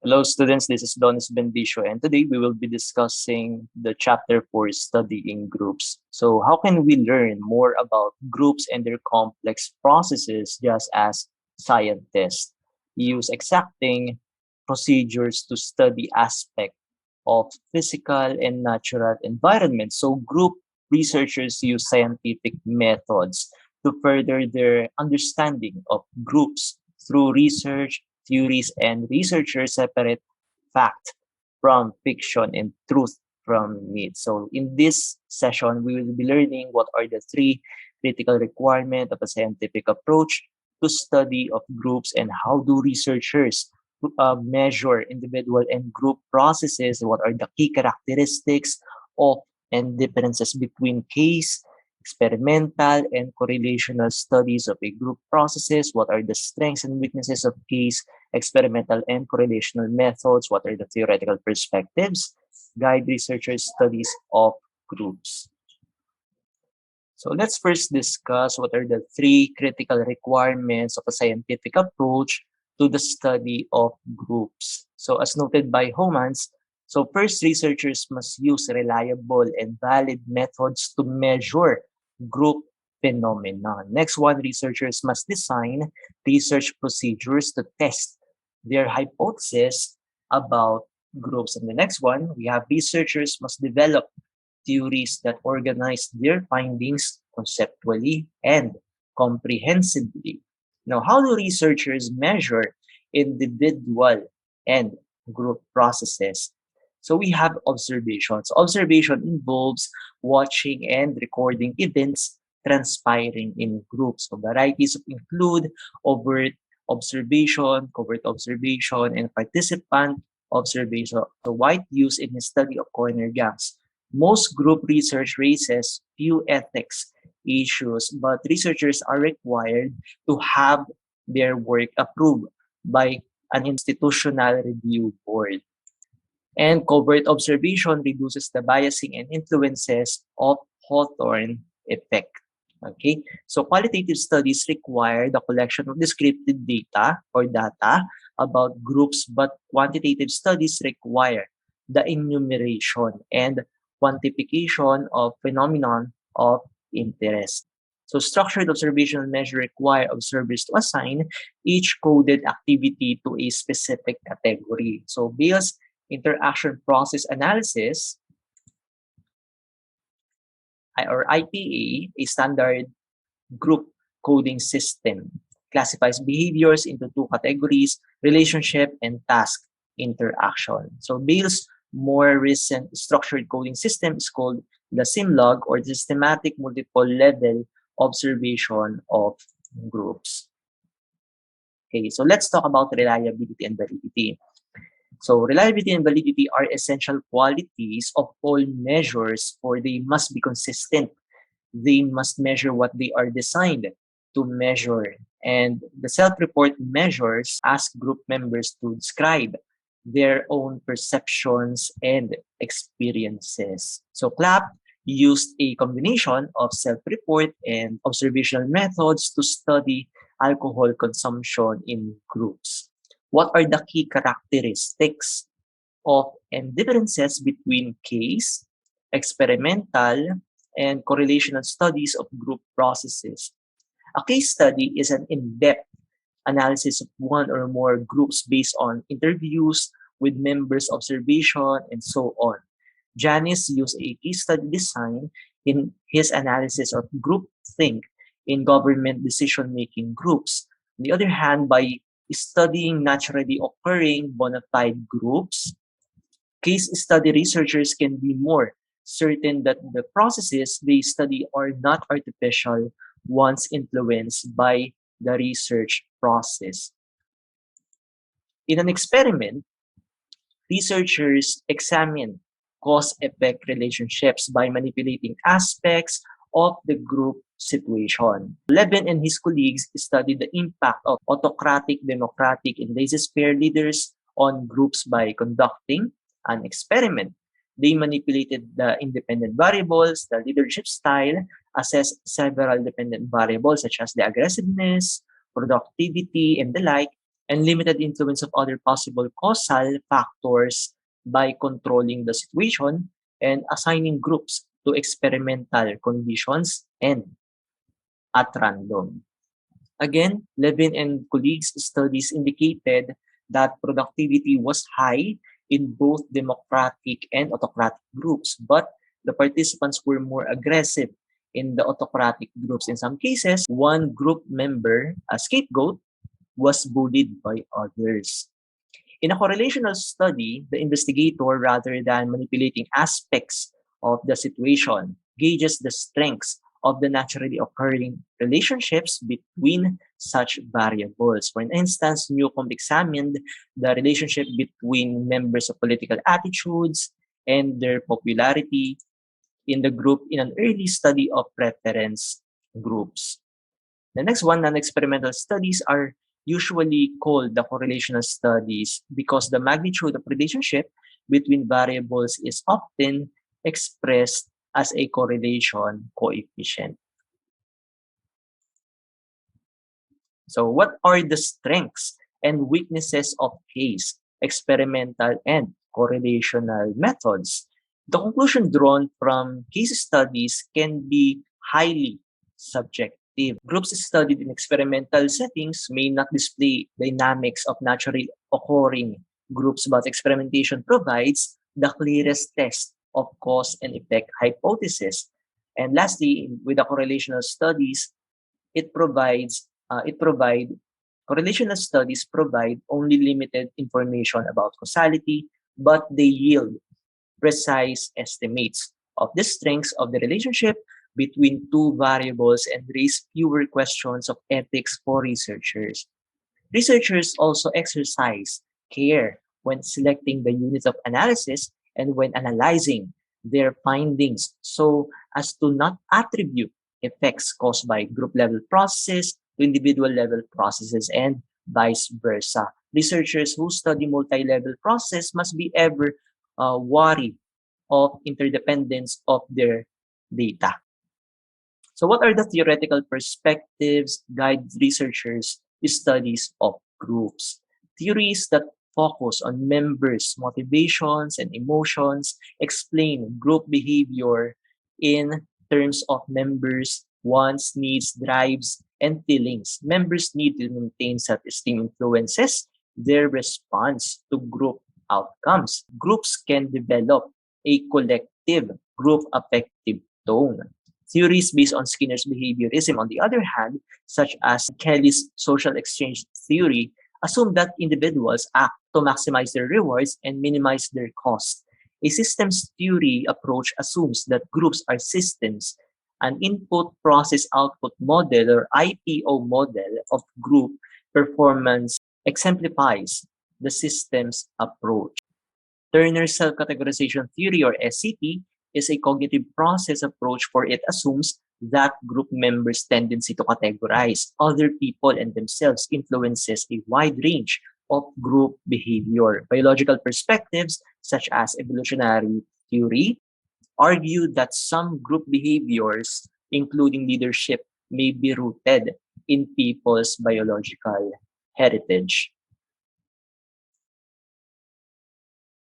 Hello, students. This is Donelson, and today we will be discussing the chapter for studying groups. So, how can we learn more about groups and their complex processes just as scientists use exacting procedures to study aspects of physical and natural environments? So, group researchers use scientific methods to further their understanding of groups through research theories, and researchers separate fact from fiction and truth from myth. So in this session, we will be learning what are the three critical requirements of a scientific approach to study of groups and how do researchers measure individual and group processes, what are the key characteristics of and differences between case, experimental, and correlational studies of a group processes, what are the strengths and weaknesses of case, experimental, and correlational methods, what are the theoretical perspectives, guide researchers' studies of groups. So let's first discuss what are the three critical requirements of a scientific approach to the study of groups. So as noted by Homans, so first researchers must use reliable and valid methods to measure group phenomena. Next one, researchers must design research procedures to test their hypothesis about groups. And the next one, we have researchers must develop theories that organize their findings conceptually and comprehensively. Now, how do researchers measure individual and group processes? So we have observations. Observation involves watching and recording events transpiring in groups. So varieties of include overt observation, covert observation, and participant observation. So White used in his study of corner gangs. Most group research raises few ethics issues, but researchers are required to have their work approved by an institutional review board. And covert observation reduces the biasing and influences of Hawthorne effect. Okay, so qualitative studies require the collection of descriptive data or data about groups, but quantitative studies require the enumeration and quantification of phenomenon of interest. So structured observational measures require observers to assign each coded activity to a specific category. So Bales interaction process analysis or IPA, a standard group coding system, classifies behaviors into two categories, relationship and task interaction. So Bales' more recent structured coding system is called the SIMLog, or the systematic multiple level observation of groups. Okay, so let's talk about reliability and validity. So reliability and validity are essential qualities of all measures, for they must be consistent. They must measure what they are designed to measure. And the self-report measures ask group members to describe their own perceptions and experiences. So CLAP used a combination of self-report and observational methods to study alcohol consumption in groups. What are the key characteristics of and differences between case, experimental, and correlational studies of group processes? A case study is an in-depth analysis of one or more groups based on interviews with members, observation, and so on. Janis used a case study design in his analysis of groupthink in government decision-making groups. On the other hand, by studying naturally occurring bona fide groups, case study researchers can be more certain that the processes they study are not artificial once influenced by the research process. In an experiment, researchers examine cause-effect relationships by manipulating aspects of the group situation. Levin and his colleagues studied the impact of autocratic, democratic, and laissez-faire leaders on groups by conducting an experiment. They manipulated the independent variables, the leadership style, assessed several dependent variables such as the aggressiveness, productivity, and the like, and limited influence of other possible causal factors by controlling the situation and assigning groups to experimental conditions and at random. Again, Levin and colleagues' studies indicated that productivity was high in both democratic and autocratic groups, but the participants were more aggressive in the autocratic groups. In some cases, one group member, a scapegoat, was bullied by others. In a correlational study, the investigator, rather than manipulating aspects of the situation, gauges the strengths of the naturally occurring relationships between such variables. For instance, Newcomb examined the relationship between members of political attitudes and their popularity in the group in an early study of preference groups. The next one, non-experimental studies are usually called the correlational studies because the magnitude of relationship between variables is often expressed as a correlation coefficient. So what are the strengths and weaknesses of case, experimental, and correlational methods? The conclusion drawn from case studies can be highly subjective. Groups studied in experimental settings may not display dynamics of naturally occurring groups, but experimentation provides the clearest test of cause and effect hypothesis. And lastly, with the correlational studies, correlational studies provide only limited information about causality, but they yield precise estimates of the strengths of the relationship between two variables and raise fewer questions of ethics for researchers. Researchers also exercise care when selecting the units of analysis and when analyzing their findings so as to not attribute effects caused by group level processes to individual level processes and vice versa. Researchers who study multi-level process must be ever wary of interdependence of their data. So what are the theoretical perspectives guide researchers' studies of groups? Theories that focus on members' motivations and emotions explain group behavior in terms of members' wants, needs, drives, and feelings. Members need to maintain self-esteem influences their response to group outcomes. Groups can develop a collective group affective tone. Theories based on Skinner's behaviorism, on the other hand, such as Kelly's social exchange theory, assume that individuals act to maximize their rewards and minimize their costs. A systems theory approach assumes that groups are systems. An input process output model or IPO model of group performance exemplifies the systems approach. Turner's self-categorization theory or SCT is a cognitive process approach for it assumes that group members' tendency to categorize other people and themselves influences a wide range of group behavior. Biological perspectives, such as evolutionary theory, argue that some group behaviors, including leadership, may be rooted in people's biological heritage.